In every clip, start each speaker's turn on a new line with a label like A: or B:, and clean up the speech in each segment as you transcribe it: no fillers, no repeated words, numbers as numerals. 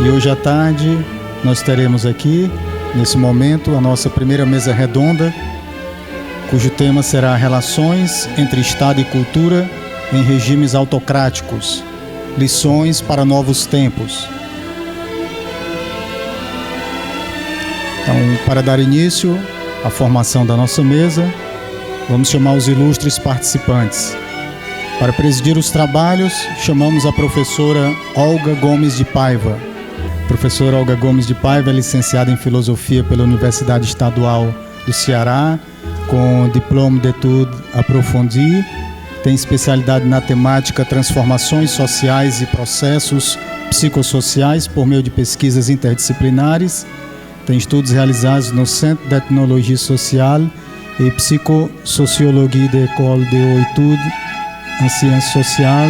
A: E hoje à tarde nós teremos aqui, nesse momento, a nossa primeira mesa redonda, cujo tema será Relações entre Estado e Cultura em Regimes Autocráticos, Lições para Novos Tempos. Então, para dar início à formação da nossa mesa, vamos chamar os ilustres participantes. Para presidir os trabalhos, chamamos a professora Olga Gomes de Paiva. A professora Olga Gomes de Paiva é licenciada em Filosofia pela Universidade Estadual do Ceará, com diploma d'études approfondies, tem especialidade na temática Transformações Sociais e Processos Psicossociais por meio de pesquisas interdisciplinares, tem estudos realizados no Centro de Etnologia Social e Psicossociologia da École de Études em Ciência Social,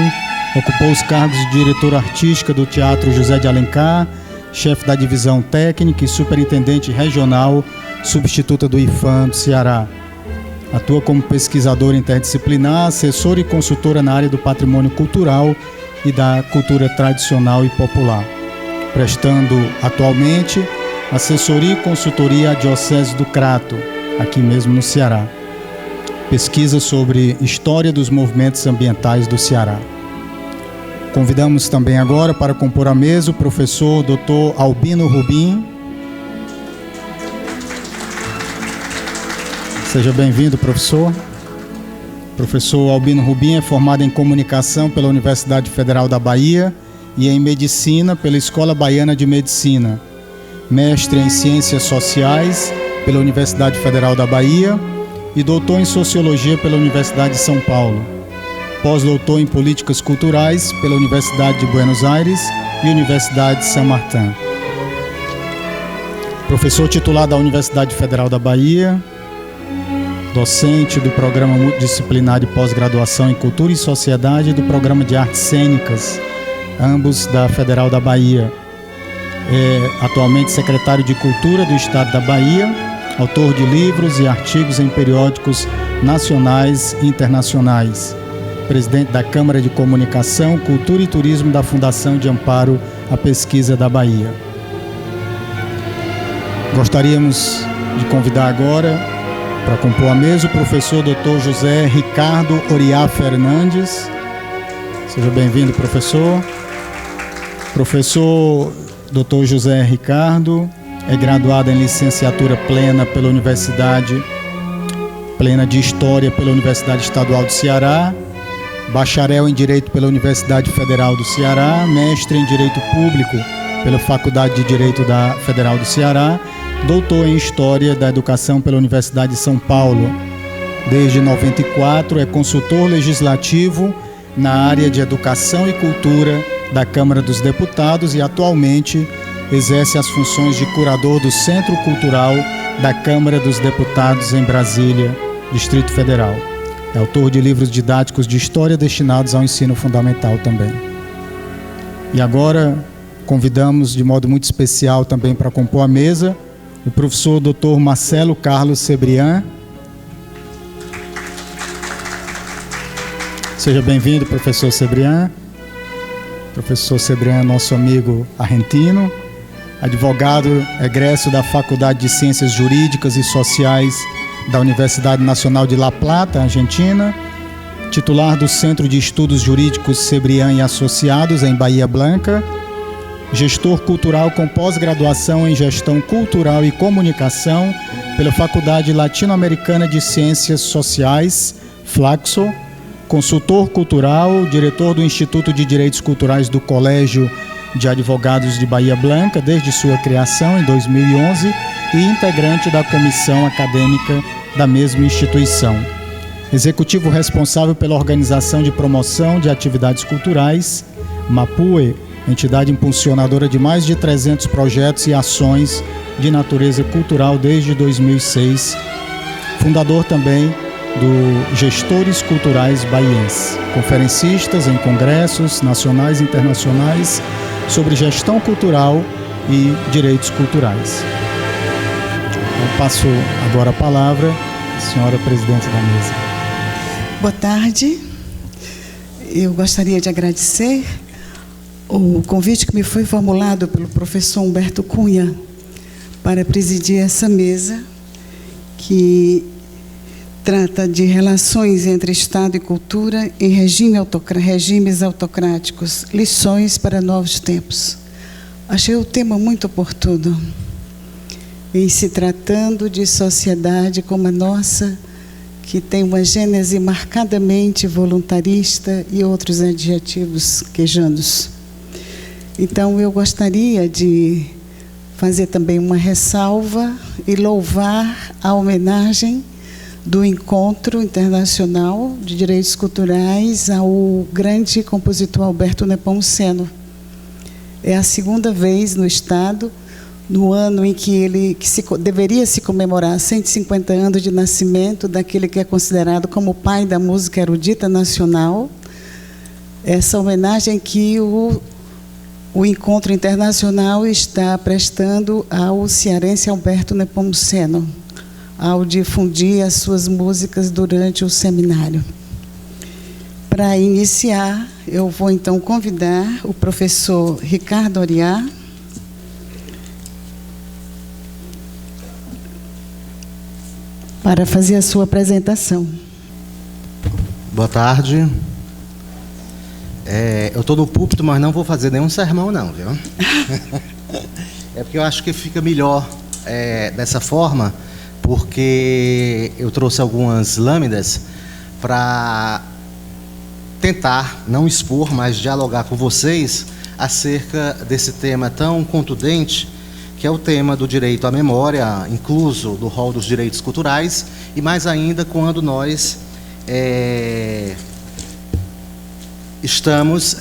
A: ocupou os cargos de diretora artística do Teatro José de Alencar, chefe da divisão técnica e superintendente regional substituta do IFAM do Ceará. Atua como pesquisadora interdisciplinar, assessora e consultora na área do patrimônio cultural e da cultura tradicional e popular, prestando atualmente assessoria e consultoria à Diocese do Crato, aqui mesmo no Ceará. Pesquisa sobre história dos movimentos ambientais do Ceará. Convidamos também agora para compor a mesa o professor Dr. Albino Rubim. Seja bem-vindo, professor. Professor Albino Rubim é formado em Comunicação pela Universidade Federal da Bahia e em Medicina pela Escola Baiana de Medicina. Mestre em Ciências Sociais pela Universidade Federal da Bahia e doutor em Sociologia pela Universidade de São Paulo. Pós-doutor em Políticas Culturais pela Universidade de Buenos Aires e Universidade de San Martín. Professor titular da Universidade Federal da Bahia, docente do Programa Multidisciplinar de Pós-Graduação em Cultura e Sociedade e do Programa de Artes Cênicas, ambos da Federal da Bahia. É atualmente secretário de Cultura do Estado da Bahia, autor de livros e artigos em periódicos nacionais e internacionais, presidente da Câmara de Comunicação, Cultura e Turismo da Fundação de Amparo à Pesquisa da Bahia. Gostaríamos de convidar agora para compor a mesa o professor Dr. José Ricardo Oriá Fernandes. Seja bem-vindo, professor. Professor Dr. José Ricardo é graduado em licenciatura plena pela Universidade Plena de História pela Universidade Estadual do Ceará, bacharel em Direito pela Universidade Federal do Ceará, mestre em Direito Público pela Faculdade de Direito da Federal do Ceará, doutor em História da Educação pela Universidade de São Paulo. Desde 1994 é consultor legislativo na área de Educação e Cultura da Câmara dos Deputados e atualmente exerce as funções de curador do Centro Cultural da Câmara dos Deputados em Brasília, Distrito Federal. É autor de livros didáticos de história destinados ao ensino fundamental também. E agora convidamos de modo muito especial também para compor a mesa o professor Dr. Marcelo Carlos Cebrián. Seja bem-vindo, professor Cebrián. Professor Cebrián é nosso amigo argentino, advogado egresso da Faculdade de Ciências Jurídicas e Sociais da Universidade Nacional de La Plata, Argentina, titular do Centro de Estudos Jurídicos Cebrián e Associados, em Bahia Blanca, gestor cultural com pós-graduação em Gestão Cultural e Comunicação pela Faculdade Latino-Americana de Ciências Sociais, Flaxo, consultor cultural, diretor do Instituto de Direitos Culturais do Colégio de Advogados de Bahia Blanca desde sua criação em 2011 e integrante da comissão acadêmica da mesma instituição. Executivo responsável pela organização de promoção de atividades culturais, MAPUE, entidade impulsionadora de mais de 300 projetos e ações de natureza cultural desde 2006. Fundador também do Gestores Culturais Baienses, conferencistas em congressos nacionais e internacionais sobre gestão cultural e direitos culturais. Eu passo agora a palavra à senhora presidente da mesa.
B: Boa tarde. Eu gostaria de agradecer O convite que me foi formulado pelo professor Humberto Cunha para presidir essa mesa, que trata de relações entre Estado e cultura em regimes autocráticos, lições para novos tempos. Achei o tema muito oportuno, em se tratando de sociedade como a nossa, que tem uma gênese marcadamente voluntarista e outros adjetivos quejandos. Então, eu gostaria de fazer também uma ressalva e louvar a homenagem do Encontro Internacional de Direitos Culturais ao grande compositor Alberto Nepomuceno. É a segunda vez no Estado, no ano em que deveria se comemorar 150 anos de nascimento daquele que é considerado como o pai da música erudita nacional, essa homenagem que o Encontro Internacional está prestando ao cearense Alberto Nepomuceno, ao difundir as suas músicas durante o seminário. Para iniciar, eu vou então convidar o professor Ricardo Oriá para fazer a sua apresentação.
C: Boa tarde. Eu estou no púlpito, mas não vou fazer nenhum sermão, não, viu? É porque eu acho que fica melhor dessa forma, porque eu trouxe algumas lâminas para tentar não expor, mas dialogar com vocês acerca desse tema tão contundente, que é o tema do direito à memória, incluso do rol dos direitos culturais, e mais ainda quando nós estamos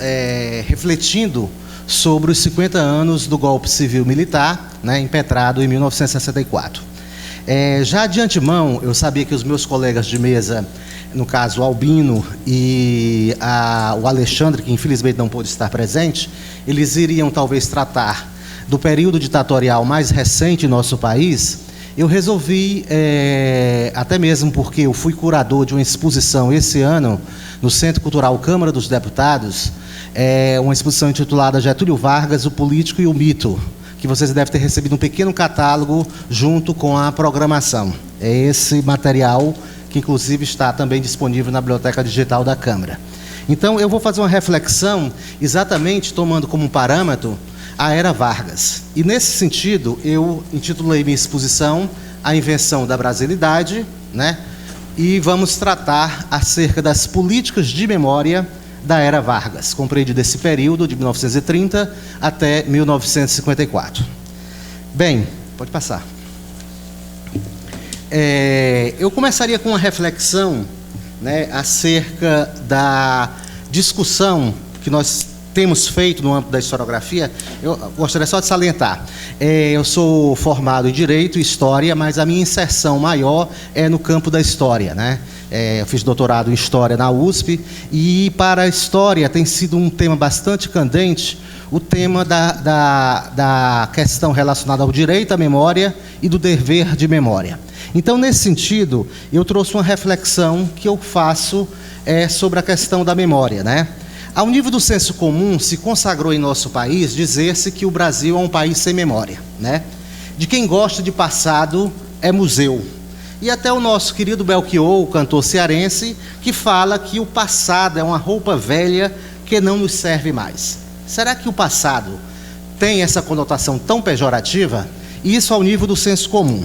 C: refletindo sobre os 50 anos do golpe civil-militar, né, impetrado em 1964. Já de antemão, eu sabia que os meus colegas de mesa, no caso o Albino e o Alexandre, que infelizmente não pôde estar presente, eles iriam talvez tratar do período ditatorial mais recente em nosso país. Eu resolvi, até mesmo porque eu fui curador de uma exposição esse ano no Centro Cultural Câmara dos Deputados, uma exposição intitulada Getúlio Vargas, o Político e o Mito, que vocês devem ter recebido um pequeno catálogo junto com a programação. É esse material que, inclusive, está também disponível na Biblioteca Digital da Câmara. Então, eu vou fazer uma reflexão exatamente tomando como parâmetro a Era Vargas. E, nesse sentido, eu intitulei minha exposição A Invenção da Brasilidade, né? E vamos tratar acerca das políticas de memória da Era Vargas, compreendido desse período de 1930 até 1954. Bem, pode passar. Eu começaria com uma reflexão, né, acerca da discussão que nós temos feito no âmbito da historiografia. Eu gostaria só de salientar, eu sou formado em Direito e História, mas a minha inserção maior é no campo da História, né? Eu fiz doutorado em História na USP, e para a História tem sido um tema bastante candente, o tema da questão relacionada ao direito à memória e do dever de memória. Então, nesse sentido, eu trouxe uma reflexão que eu faço sobre a questão da memória, né? Ao nível do senso comum, se consagrou em nosso país dizer-se que o Brasil é um país sem memória, né? De quem gosta de passado é museu. E até o nosso querido Belchior, o cantor cearense, que fala que o passado é uma roupa velha que não nos serve mais. Será que o passado tem essa conotação tão pejorativa? Isso ao nível do senso comum.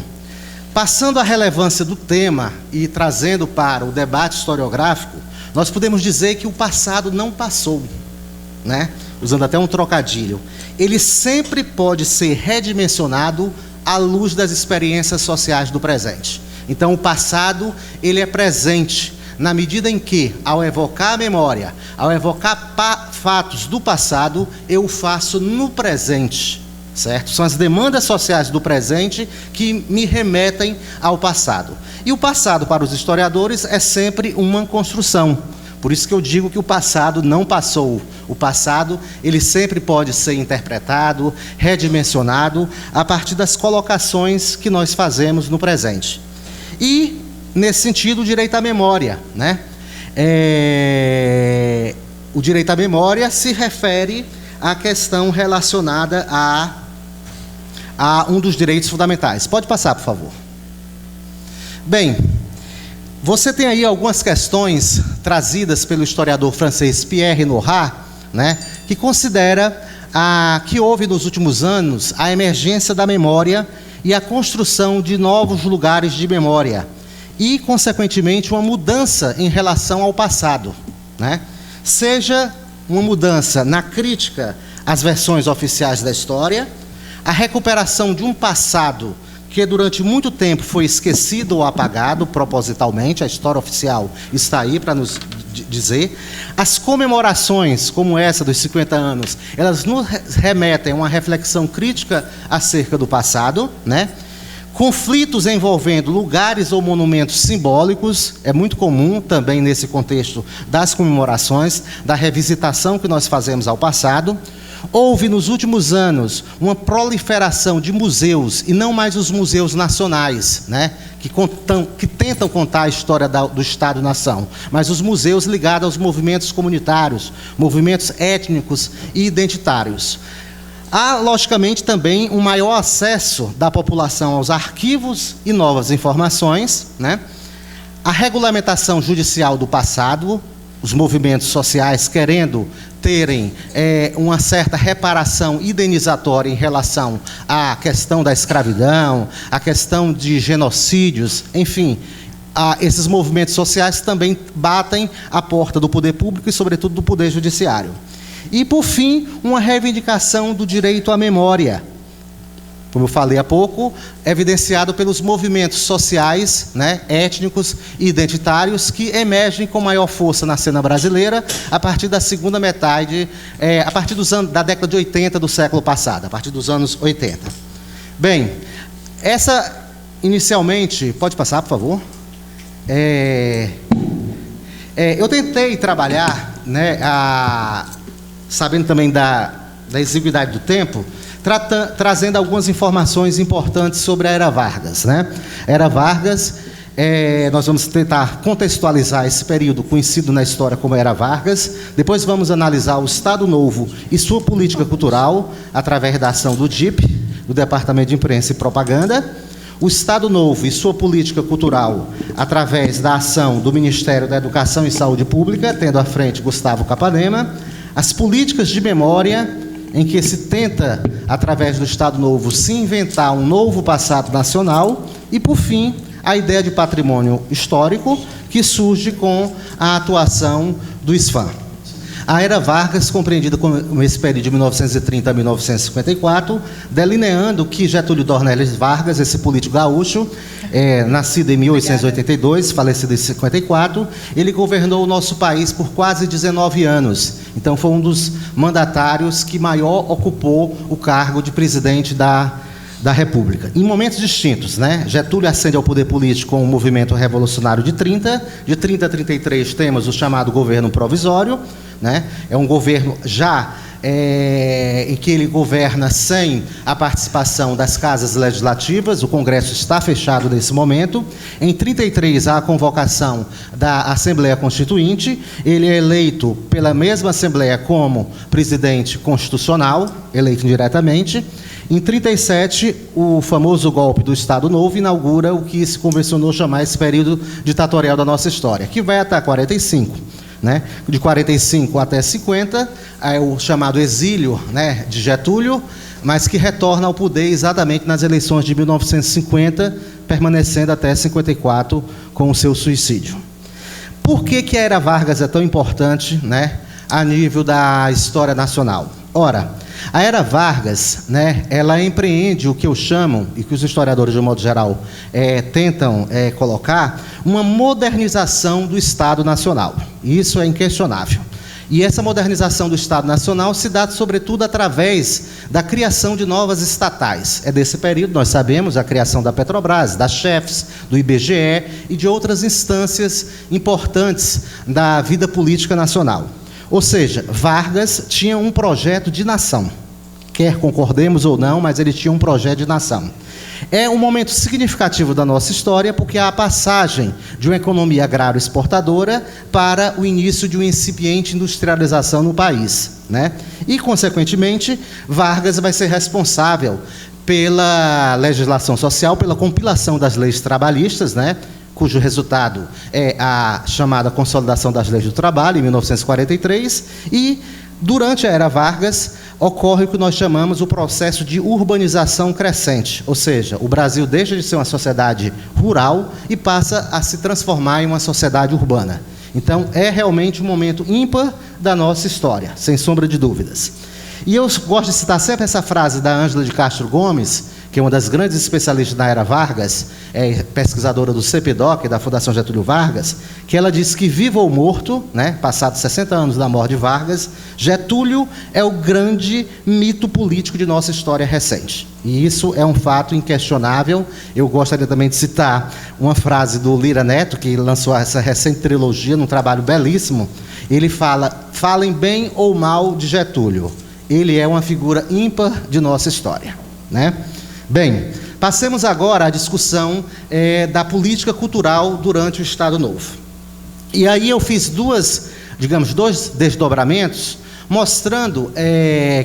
C: Passando a relevância do tema e trazendo para o debate historiográfico, nós podemos dizer que o passado não passou, né? Usando até um trocadilho. Ele sempre pode ser redimensionado à luz das experiências sociais do presente. Então, o passado, ele é presente, na medida em que, ao evocar a memória, ao evocar fatos do passado, eu o faço no presente, certo? São as demandas sociais do presente que me remetem ao passado. E o passado, para os historiadores, é sempre uma construção. Por isso que eu digo que o passado não passou. O passado, ele sempre pode ser interpretado, redimensionado, a partir das colocações que nós fazemos no presente. E, nesse sentido, o direito à memória, né? O direito à memória se refere a questão relacionada a um dos direitos fundamentais. Pode passar, por favor. Bem, você tem aí algumas questões trazidas pelo historiador francês Pierre Nora, né, que considera que houve nos últimos anos a emergência da memória e a construção de novos lugares de memória e, consequentemente, uma mudança em relação ao passado, né? Seja uma mudança na crítica às versões oficiais da história, a recuperação de um passado que durante muito tempo foi esquecido ou apagado propositalmente, a história oficial está aí para nos dizer. As comemorações, como essa dos 50 anos, elas nos remetem a uma reflexão crítica acerca do passado, né? Conflitos envolvendo lugares ou monumentos simbólicos, é muito comum também nesse contexto das comemorações, da revisitação que nós fazemos ao passado. Houve nos últimos anos uma proliferação de museus, e não mais os museus nacionais, né, que tentam contar a história do Estado-nação, mas os museus ligados aos movimentos comunitários, movimentos étnicos e identitários. Há, logicamente, também um maior acesso da população aos arquivos e novas informações, né? A regulamentação judicial do passado, os movimentos sociais querendo terem uma certa reparação indenizatória em relação à questão da escravidão, à questão de genocídios, enfim, esses movimentos sociais também batem à porta do poder público e, sobretudo, do poder judiciário. E, por fim, uma reivindicação do direito à memória, como eu falei há pouco, evidenciado pelos movimentos sociais, né, étnicos e identitários que emergem com maior força na cena brasileira a partir da segunda metade, a partir da década de 80 do século passado, a partir dos anos 80. Bem, essa, inicialmente, pode passar, por favor? Eu tentei trabalhar, né, sabendo também da exiguidade do tempo, trazendo algumas informações importantes sobre a Era Vargas, né? Era Vargas, nós vamos tentar contextualizar esse período conhecido na história como Era Vargas, depois vamos analisar o Estado Novo e sua política cultural, através da ação do DIP, do Departamento de Imprensa e Propaganda, o Estado Novo e sua política cultural, através da ação do Ministério da Educação e Saúde Pública, tendo à frente Gustavo Capanema, as políticas de memória, em que se tenta, através do Estado Novo, se inventar um novo passado nacional, e, por fim, a ideia de patrimônio histórico, que surge com a atuação do SFAM. A Era Vargas, compreendida como esse período de 1930 a 1954, delineando que Getúlio Dornelles Vargas, esse político gaúcho, nascido em 1882, falecido em 54, ele governou o nosso país por quase 19 anos. Então, foi um dos mandatários que maior ocupou o cargo de presidente da República. Em momentos distintos, né? Getúlio ascende ao poder político com o movimento revolucionário de 30. De 30 a 33 temos o chamado governo provisório, né? É um governo já em que ele governa sem a participação das casas legislativas, o Congresso está fechado nesse momento. Em 33 há a convocação da Assembleia Constituinte, ele é eleito pela mesma Assembleia como presidente constitucional, eleito indiretamente. Em 37, o famoso golpe do Estado Novo inaugura o que se convencionou chamar esse período ditatorial da nossa história, que vai até 45. Né? De 45 até 50, é o chamado exílio, né, de Getúlio, mas que retorna ao poder exatamente nas eleições de 1950, permanecendo até 54 com o seu suicídio. Por que a Era Vargas é tão importante, né, a nível da história nacional? Ora, a Era Vargas, né, ela empreende o que eu chamo, e que os historiadores, de um modo geral, tentam colocar, uma modernização do Estado Nacional. Isso é inquestionável. E essa modernização do Estado Nacional se dá, sobretudo, através da criação de novas estatais. É desse período, nós sabemos, a criação da Petrobras, da Chefs, do IBGE e de outras instâncias importantes da vida política nacional. Ou seja, Vargas tinha um projeto de nação. quer concordemos ou não, mas ele tinha um projeto de nação. É um momento significativo da nossa história, porque há a passagem de uma economia agrário-exportadora para o início de uma incipiente industrialização no país, né? E, consequentemente, Vargas vai ser responsável pela legislação social, pela compilação das leis trabalhistas, né? Cujo resultado é a chamada Consolidação das Leis do Trabalho, em 1943, e, durante a era Vargas, ocorre o que nós chamamos o processo de urbanização crescente, ou seja, o Brasil deixa de ser uma sociedade rural e passa a se transformar em uma sociedade urbana. Então, é realmente um momento ímpar da nossa história, sem sombra de dúvidas. E eu gosto de citar sempre essa frase da Ângela de Castro Gomes, que é uma das grandes especialistas na era Vargas, é pesquisadora do CPDOC, da Fundação Getúlio Vargas, que ela diz que, vivo ou morto, né, passados 60 anos da morte de Vargas, Getúlio é o grande mito político de nossa história recente. E isso é um fato inquestionável. Eu gostaria também de citar uma frase do Lira Neto, que lançou essa recente trilogia, num trabalho belíssimo. Ele fala: falem bem ou mal de Getúlio, ele é uma figura ímpar de nossa história, né? Bem, passemos agora à discussão da política cultural durante o Estado Novo. E aí eu fiz dois desdobramentos, mostrando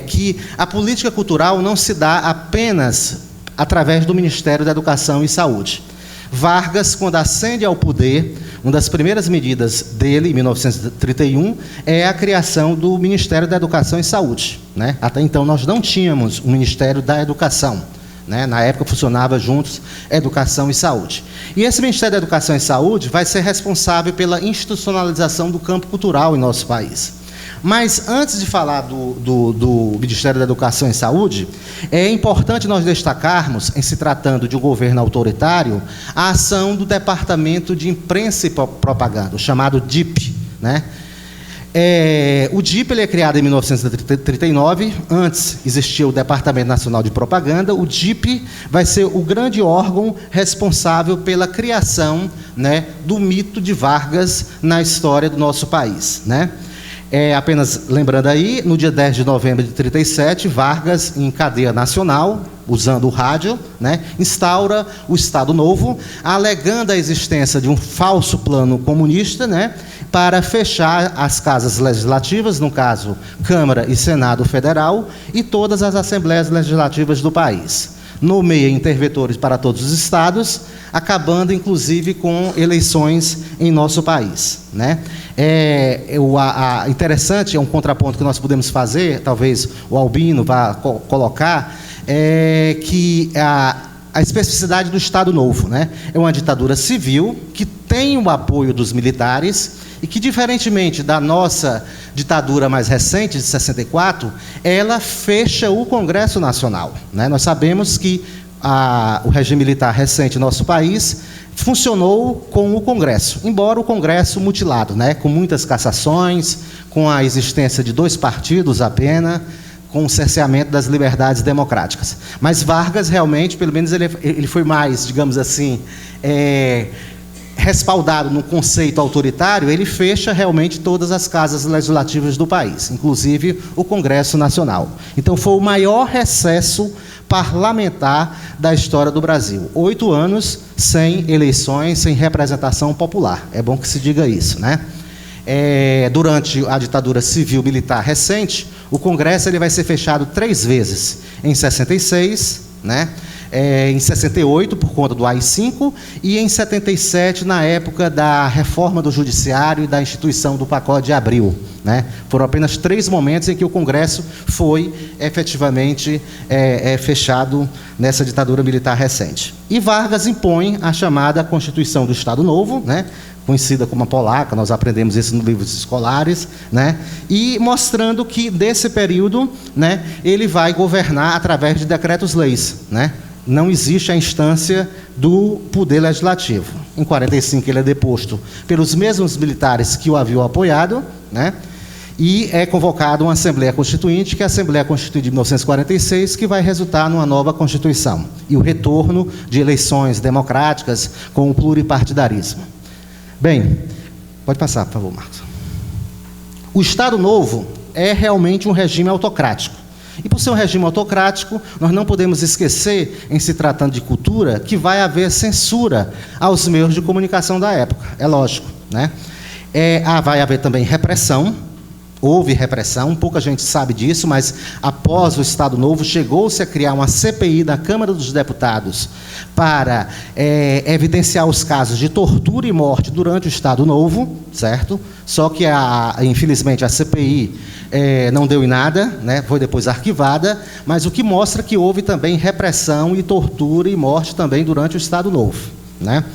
C: que a política cultural não se dá apenas através do Ministério da Educação e Saúde. Vargas, quando ascende ao poder, uma das primeiras medidas dele, em 1931, é a criação do Ministério da Educação e Saúde, né? Até então nós não tínhamos o Ministério da Educação, né? Na época funcionava juntos Educação e Saúde. E esse Ministério da Educação e Saúde vai ser responsável pela institucionalização do campo cultural em nosso país. Mas, antes de falar do Ministério da Educação e Saúde, é importante nós destacarmos, em se tratando de um governo autoritário, a ação do Departamento de Imprensa e Propaganda, o chamado DIP, né? O DIP ele é criado em 1939, antes existia o Departamento Nacional de Propaganda. O DIP vai ser o grande órgão responsável pela criação, né, do mito de Vargas na história do nosso país, né? Apenas lembrando aí, no dia 10 de novembro de 1937, Vargas, em cadeia nacional, usando o rádio, né, instaura o Estado Novo, alegando a existência de um falso plano comunista, né, para fechar as casas legislativas, no caso, Câmara e Senado Federal, e todas as assembleias legislativas do país. Nomeia interventores para todos os estados, acabando, inclusive, com eleições em nosso país, né? Interessante, é um contraponto que nós podemos fazer, talvez o Albino vá colocar, que a especificidade do Estado Novo, né? É uma ditadura civil que tem o apoio dos militares e que, diferentemente da nossa ditadura mais recente, de 64, ela fecha o Congresso Nacional, né? Nós sabemos que o regime militar recente em nosso país funcionou com o Congresso, embora o Congresso mutilado, né? Com muitas cassações, com a existência de 2 partidos apenas, com o cerceamento das liberdades democráticas. Mas Vargas, realmente, pelo menos ele foi mais, digamos assim, respaldado no conceito autoritário. Ele fecha realmente todas as casas legislativas do país, inclusive o Congresso Nacional. Então, foi o maior recesso parlamentar da história do Brasil. 8 anos sem eleições, sem representação popular. É bom que se diga isso, né? Durante a ditadura civil-militar recente, o Congresso ele vai ser fechado 3 vezes. Em 66, né? Em 68, por conta do AI-5, e em 77, na época da reforma do Judiciário e da instituição do Pacote de Abril, né? Foram apenas 3 momentos em que o Congresso foi efetivamente fechado nessa ditadura militar recente. E Vargas impõe a chamada Constituição do Estado Novo, né? Conhecida como a polaca, nós aprendemos isso nos livros escolares, né? E mostrando que, desse período, né, ele vai governar através de decretos-leis, né? Não existe a instância do poder legislativo. Em 45 ele é deposto pelos mesmos militares que o haviam apoiado, né? E é convocada uma Assembleia Constituinte, que é a Assembleia Constituinte de 1946, que vai resultar numa nova Constituição e o retorno de eleições democráticas com o pluripartidarismo. Bem, pode passar, por favor, Marcos. O Estado Novo é realmente um regime autocrático. E por ser um regime autocrático, nós não podemos esquecer, em se tratando de cultura, que vai haver censura aos meios de comunicação da época, é lógico, né? Vai haver também repressão. Houve repressão, pouca gente sabe disso, mas após o Estado Novo, chegou-se a criar uma CPI na Câmara dos Deputados para evidenciar os casos de tortura e morte durante o Estado Novo, certo? Só que, infelizmente, a CPI não deu em nada, né? Foi depois arquivada, mas o que mostra que houve também repressão e tortura e morte também durante o Estado Novo, né?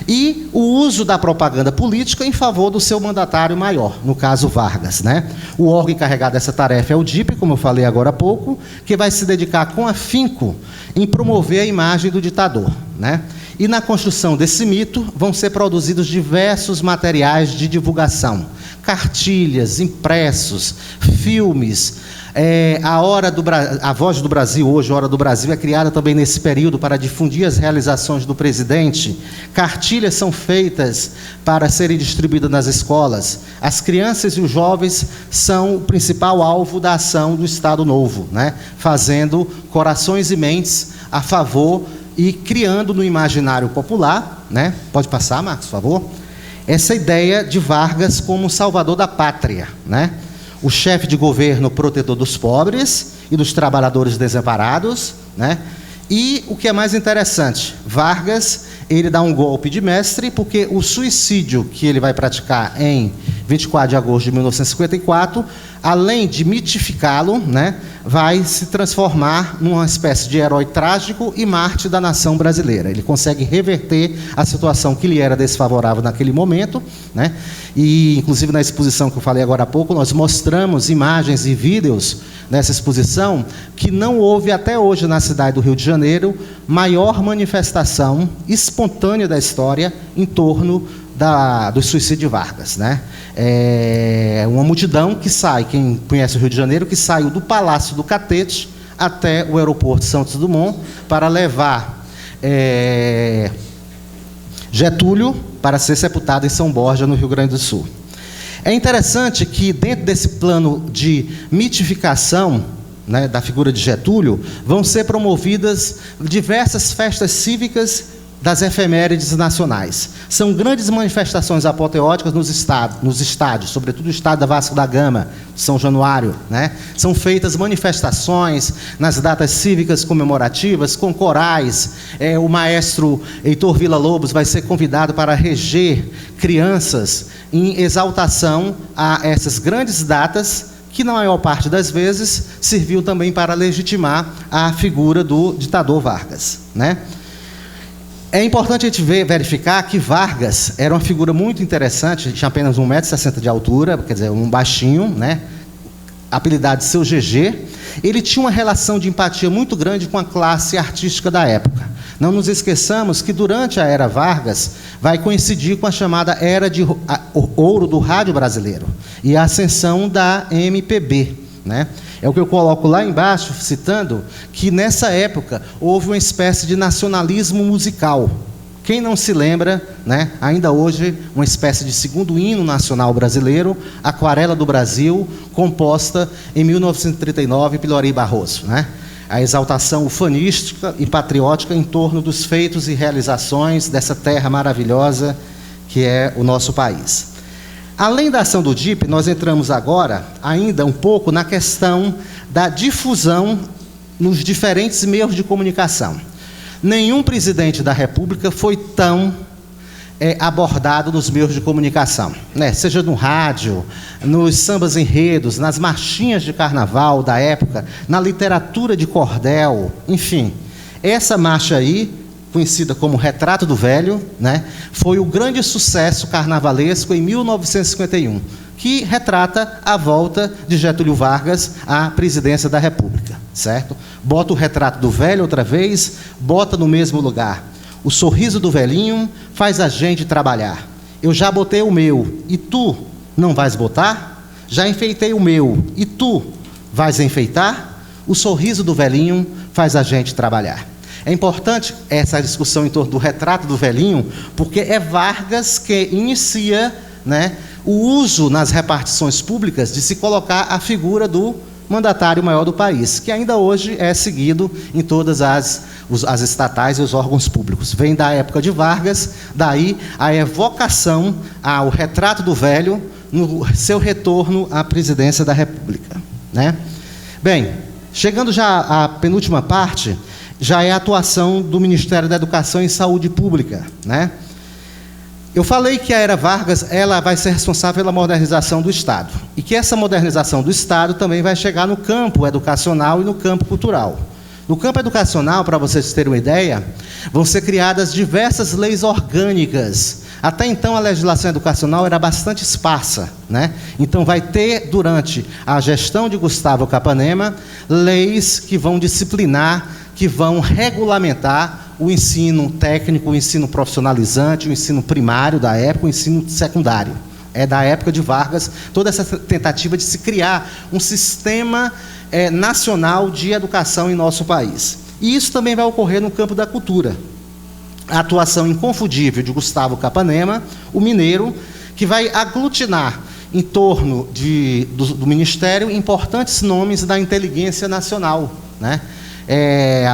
C: E o uso da propaganda política em favor do seu mandatário maior, no caso Vargas, né? O órgão encarregado dessa tarefa é o DIP, como eu falei agora há pouco, que vai se dedicar com afinco em promover a imagem do ditador, né? E na construção desse mito vão ser produzidos diversos materiais de divulgação, cartilhas, impressos, filmes. A Voz do Brasil, hoje, a Hora do Brasil, é criada também nesse período para difundir as realizações do presidente. Cartilhas são feitas para serem distribuídas nas escolas. As crianças e os jovens são o principal alvo da ação do Estado Novo, né? Fazendo corações e mentes a favor e criando no imaginário popular, né? Pode passar, Marcos, por favor? Essa ideia de Vargas como salvador da pátria, né? O chefe de governo protetor dos pobres e dos trabalhadores desamparados, né? E o que é mais interessante, Vargas, ele dá um golpe de mestre, porque o suicídio que ele vai praticar em 24 de agosto de 1954, além de mitificá-lo, né, vai se transformar numa espécie de herói trágico e mártir da nação brasileira. Ele consegue reverter a situação que lhe era desfavorável naquele momento, né? E, inclusive, na exposição que eu falei agora há pouco, nós mostramos imagens e vídeos nessa exposição que não houve até hoje na cidade do Rio de Janeiro maior manifestação espontânea da história em torno do suicídio de Vargas, né? Uma multidão que sai, quem conhece o Rio de Janeiro, que saiu do Palácio do Catete até o aeroporto Santos Dumont para levar Getúlio para ser sepultado em São Borja, no Rio Grande do Sul. É interessante que, dentro desse plano de mitificação, né, da figura de Getúlio, vão ser promovidas diversas festas cívicas das efemérides nacionais. São grandes manifestações apoteóticas nos estádios, sobretudo o estádio da Vasco da Gama, São Januário, né? São feitas manifestações nas datas cívicas comemorativas, com corais. O maestro Heitor Villa-Lobos vai ser convidado para reger crianças em exaltação a essas grandes datas, que na maior parte das vezes serviu também para legitimar a figura do ditador Vargas, né? É importante a gente verificar que Vargas era uma figura muito interessante, tinha apenas 1,60 m de altura, quer dizer, um baixinho, né? Apelidado de seu GG. Ele tinha uma relação de empatia muito grande com a classe artística da época. Não nos esqueçamos que durante a era Vargas vai coincidir com a chamada era de ouro do rádio brasileiro e a ascensão da MPB, né? É o que eu coloco lá embaixo, citando, que nessa época houve uma espécie de nacionalismo musical. Quem não se lembra, né, ainda hoje, uma espécie de segundo hino nacional brasileiro, Aquarela do Brasil, composta em 1939 pelo Ari Barroso, né? A exaltação ufanística e patriótica em torno dos feitos e realizações dessa terra maravilhosa que é o nosso país. Além da ação do DIP, nós entramos agora ainda um pouco na questão da difusão nos diferentes meios de comunicação. Nenhum presidente da República foi tão abordado nos meios de comunicação, né? Seja no rádio, nos sambas enredos, nas marchinhas de carnaval da época, na literatura de cordel, enfim. Essa marcha aí, conhecida como Retrato do Velho, né, foi o grande sucesso carnavalesco em 1951, que retrata a volta de Getúlio Vargas à presidência da República, certo? Bota o retrato do velho outra vez, bota no mesmo lugar. O sorriso do velhinho faz a gente trabalhar. Eu já botei o meu, e tu não vais botar? Já enfeitei o meu, e tu vais enfeitar? O sorriso do velhinho faz a gente trabalhar. É importante essa discussão em torno do retrato do velhinho, porque é Vargas que inicia né, o uso nas repartições públicas de se colocar a figura do mandatário maior do país, que ainda hoje é seguido em todas as estatais e os órgãos públicos. Vem da época de Vargas, daí a evocação ao retrato do velho no seu retorno à presidência da República, né? Bem, chegando já à penúltima parte, já é a atuação do Ministério da Educação e Saúde Pública, né? Eu falei que a era Vargas, ela vai ser responsável pela modernização do Estado, e que essa modernização do Estado também vai chegar no campo educacional e no campo cultural. No campo educacional, para vocês terem uma ideia, vão ser criadas diversas leis orgânicas. Até então, a legislação educacional era bastante esparsa, né? Então, vai ter, durante a gestão de Gustavo Capanema, leis que vão disciplinar, que vão regulamentar o ensino técnico, o ensino profissionalizante, o ensino primário da época, o ensino secundário. É da época de Vargas, toda essa tentativa de se criar um sistema nacional de educação em nosso país. E isso também vai ocorrer no campo da cultura. A atuação inconfundível de Gustavo Capanema, o mineiro, que vai aglutinar em torno do Ministério importantes nomes da inteligência nacional, né?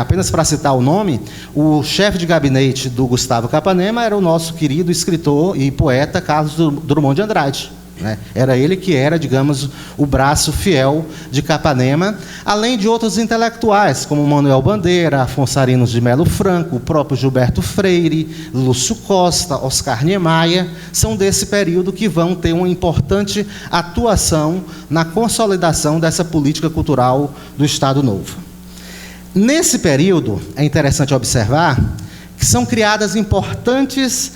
C: Apenas para citar o nome, o chefe de gabinete do Gustavo Capanema era o nosso querido escritor e poeta Carlos Drummond de Andrade, né? Era ele que era, digamos, o braço fiel de Capanema, além de outros intelectuais, como Manuel Bandeira, Afonso Arinos de Melo Franco, o próprio Gilberto Freire, Lúcio Costa, Oscar Niemeyer, são desse período que vão ter uma importante atuação na consolidação dessa política cultural do Estado Novo. Nesse período, é interessante observar que são criadas importantes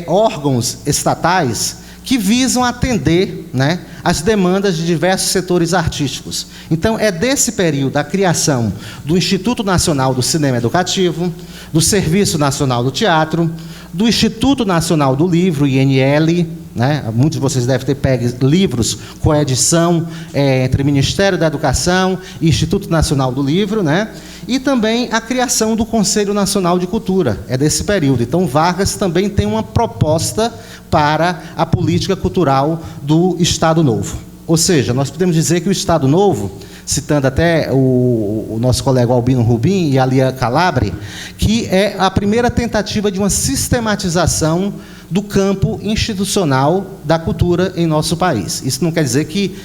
C: órgãos estatais que visam atender, né, as demandas de diversos setores artísticos. Então, é desse período a criação do Instituto Nacional do Cinema Educativo, do Serviço Nacional do Teatro, do Instituto Nacional do Livro, INL, né? Muitos de vocês devem ter pego livros com edição entre Ministério da Educação e Instituto Nacional do Livro, né? E também a criação do Conselho Nacional de Cultura, é desse período. Então, Vargas também tem uma proposta para a política cultural do Estado Novo. Ou seja, nós podemos dizer que o Estado Novo, citando até o nosso colega Albino Rubim e a Lia Calabre, que é a primeira tentativa de uma sistematização do campo institucional da cultura em nosso país. Isso não quer dizer que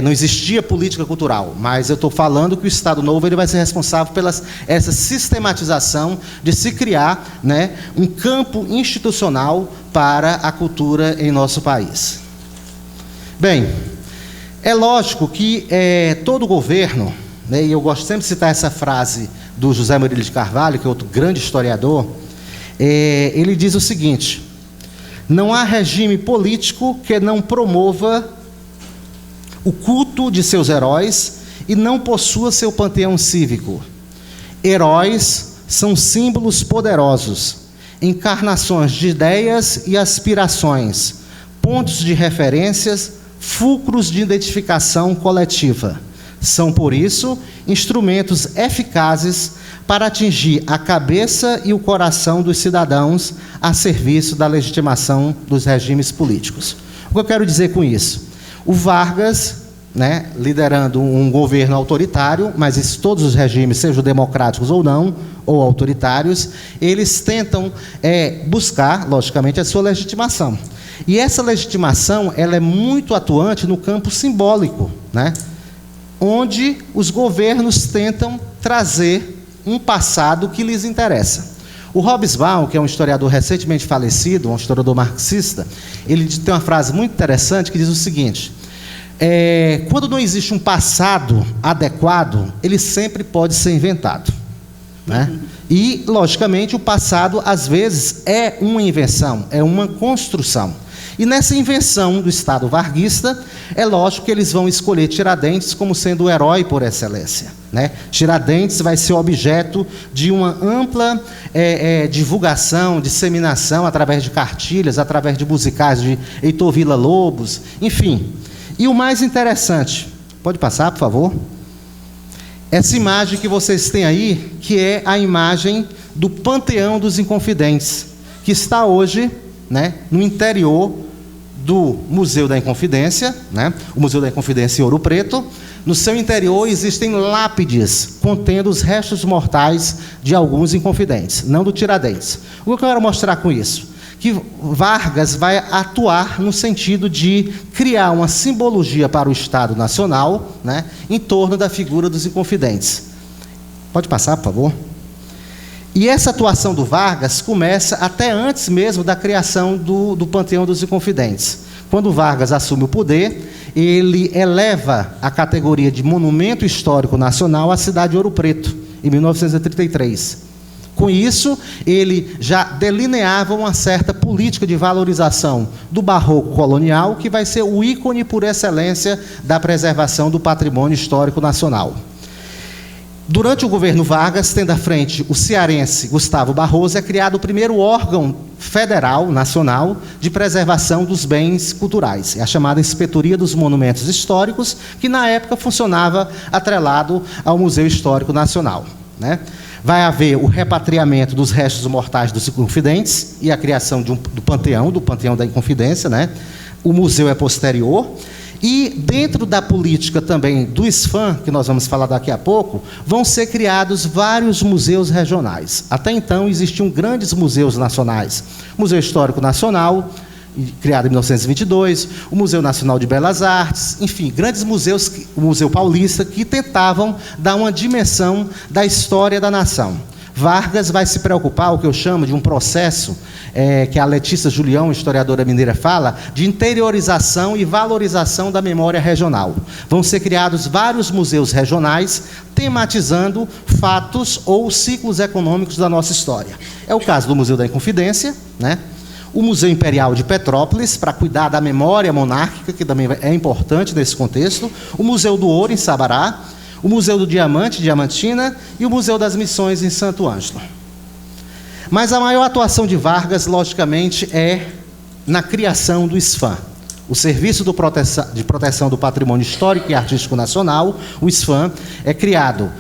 C: não existia política cultural, mas eu estou falando que o Estado Novo ele vai ser responsável pela essa sistematização de se criar, né, um campo institucional para a cultura em nosso país. Bem, é lógico que todo governo, né, e eu gosto sempre de citar essa frase do José Murilo de Carvalho, que é outro grande historiador, ele diz o seguinte: não há regime político que não promova o culto de seus heróis e não possua seu panteão cívico. Heróis são símbolos poderosos, encarnações de ideias e aspirações, pontos de referências, fulcros de identificação coletiva. São, por isso, instrumentos eficazes para atingir a cabeça e o coração dos cidadãos a serviço da legitimação dos regimes políticos. O que eu quero dizer com isso? O Vargas, né, liderando um governo autoritário, mas isso, todos os regimes, sejam democráticos ou não, ou autoritários, eles tentam buscar, logicamente, a sua legitimação. E essa legitimação ela é muito atuante no campo simbólico, né, onde os governos tentam trazer um passado que lhes interessa. O Hobsbawm, que é um historiador recentemente falecido, um historiador marxista, ele tem uma frase muito interessante que diz o seguinte: quando não existe um passado adequado, ele sempre pode ser inventado, né? E, logicamente, o passado, às vezes, é uma invenção, é uma construção. E nessa invenção do Estado varguista, é lógico que eles vão escolher Tiradentes como sendo o herói por excelência, né? Tiradentes vai ser objeto de uma ampla divulgação, disseminação através de cartilhas, através de musicais de Heitor Villa-Lobos, enfim. E o mais interessante, pode passar, por favor? Essa imagem que vocês têm aí, que é a imagem do Panteão dos Inconfidentes, que está hoje, né, no interior do Museu da Inconfidência, né? O Museu da Inconfidência em Ouro Preto. No seu interior existem lápides contendo os restos mortais de alguns inconfidentes, não do Tiradentes. O que eu quero mostrar com isso? Que Vargas vai atuar no sentido de criar uma simbologia para o Estado Nacional, né, em torno da figura dos inconfidentes. Pode passar, por favor? E essa atuação do Vargas começa até antes mesmo da criação do Panteão dos Inconfidentes. Quando Vargas assume o poder, ele eleva a categoria de Monumento Histórico Nacional à cidade de Ouro Preto, em 1933. Com isso, ele já delineava uma certa política de valorização do barroco colonial, que vai ser o ícone por excelência da preservação do patrimônio histórico nacional. Durante o governo Vargas, tendo à frente o cearense Gustavo Barroso, é criado o primeiro órgão federal, nacional, de preservação dos bens culturais. É a chamada Inspetoria dos Monumentos Históricos, que na época funcionava atrelado ao Museu Histórico Nacional, né? Vai haver o repatriamento dos restos mortais dos inconfidentes e a criação do Panteão da Inconfidência, né? O museu é posterior. E, dentro da política também do SFAM, que nós vamos falar daqui a pouco, vão ser criados vários museus regionais. Até então, existiam grandes museus nacionais. O Museu Histórico Nacional, criado em 1922, o Museu Nacional de Belas Artes, enfim, grandes museus, o Museu Paulista, que tentavam dar uma dimensão da história da nação. Vargas vai se preocupar, o que eu chamo de um processo, que a Letícia Julião, historiadora mineira, fala, de interiorização e valorização da memória regional. Vão ser criados vários museus regionais, tematizando fatos ou ciclos econômicos da nossa história. É o caso do Museu da Inconfidência, né? O Museu Imperial de Petrópolis, para cuidar da memória monárquica, que também é importante nesse contexto, o Museu do Ouro, em Sabará, o Museu do Diamante, Diamantina, e o Museu das Missões, em Santo Ângelo. Mas a maior atuação de Vargas, logicamente, é na criação do SFAM, o Serviço de Proteção do Patrimônio Histórico e Artístico Nacional. O SFAM é criado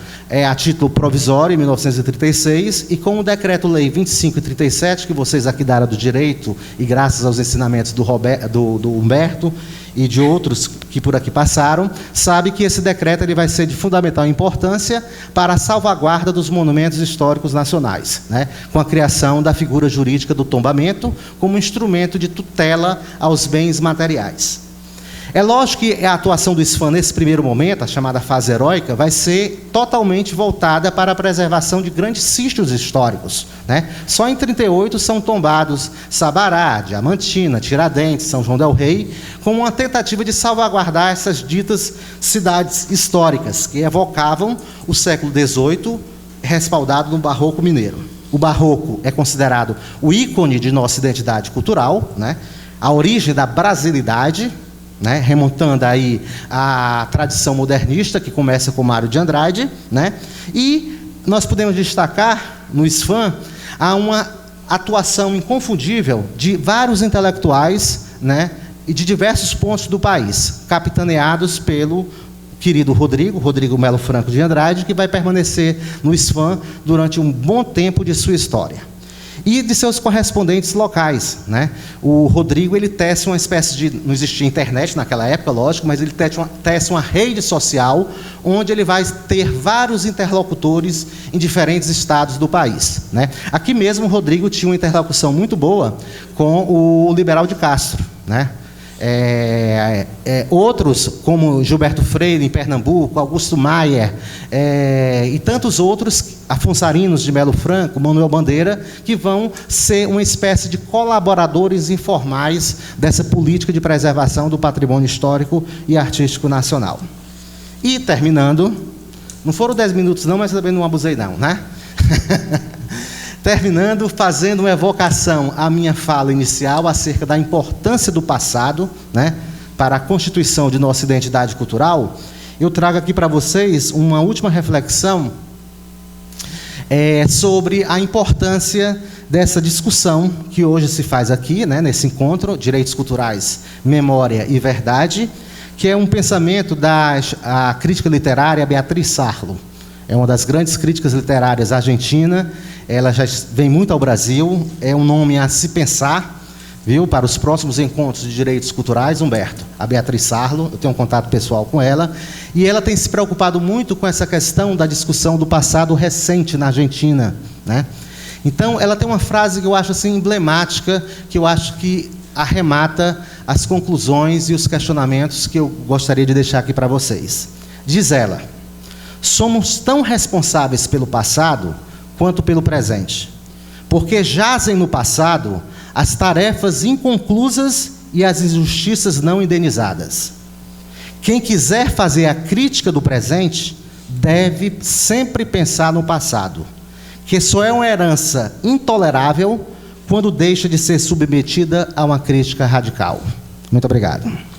C: a título provisório, em 1936, e com o Decreto-Lei 2537, que vocês aqui da área do Direito, e graças aos ensinamentos do Humberto e de outros que por aqui passaram, sabe que esse decreto ele vai ser de fundamental importância para a salvaguarda dos monumentos históricos nacionais, né? Com a criação da figura jurídica do tombamento como instrumento de tutela aos bens materiais. É lógico que a atuação do SFAM nesse primeiro momento, a chamada fase heróica, vai ser totalmente voltada para a preservação de grandes sítios históricos, né? Só em 1938 são tombados Sabará, Diamantina, Tiradentes, São João del Rei, com uma tentativa de salvaguardar essas ditas cidades históricas, que evocavam o século XVIII, respaldado no barroco mineiro. O barroco é considerado o ícone de nossa identidade cultural, né? A origem da brasilidade, né, remontando aí a tradição modernista, que começa com Mário de Andrade, né? E nós podemos destacar no SFAM uma atuação inconfundível de vários intelectuais, né, e de diversos pontos do país, capitaneados pelo querido Rodrigo Melo Franco de Andrade, que vai permanecer no SFAM durante um bom tempo de sua história. E de seus correspondentes locais, né? O Rodrigo, ele tece uma espécie de... Não existia internet naquela época, lógico, mas ele tece uma rede social, onde ele vai ter vários interlocutores em diferentes estados do país, né? Aqui mesmo, o Rodrigo tinha uma interlocução muito boa com o Liberal de Castro, né? Outros, como Gilberto Freire, em Pernambuco, Augusto Maier, e tantos outros, afonsarinos de Melo Franco, Manuel Bandeira, que vão ser uma espécie de colaboradores informais dessa política de preservação do patrimônio histórico e artístico nacional. E, terminando, não foram 10 minutos não, mas também não abusei não, né? Terminando, fazendo uma evocação à minha fala inicial acerca da importância do passado, né, para a constituição de nossa identidade cultural, eu trago aqui para vocês uma última reflexão sobre a importância dessa discussão que hoje se faz aqui, né, nesse encontro, Direitos Culturais, Memória e Verdade, que é um pensamento da crítica literária Beatriz Sarlo. É uma das grandes críticas literárias argentina. Ela já vem muito ao Brasil, é um nome a se pensar, viu? Para os próximos encontros de direitos culturais, Humberto, a Beatriz Sarlo, eu tenho um contato pessoal com ela, e ela tem se preocupado muito com essa questão da discussão do passado recente na Argentina, né? Então, ela tem uma frase que eu acho assim emblemática, que eu acho que arremata as conclusões e os questionamentos que eu gostaria de deixar aqui para vocês. Diz ela: somos tão responsáveis pelo passado quanto pelo presente, porque jazem no passado as tarefas inconclusas e as injustiças não indenizadas. Quem quiser fazer a crítica do presente deve sempre pensar no passado, que só é uma herança intolerável quando deixa de ser submetida a uma crítica radical. Muito obrigado.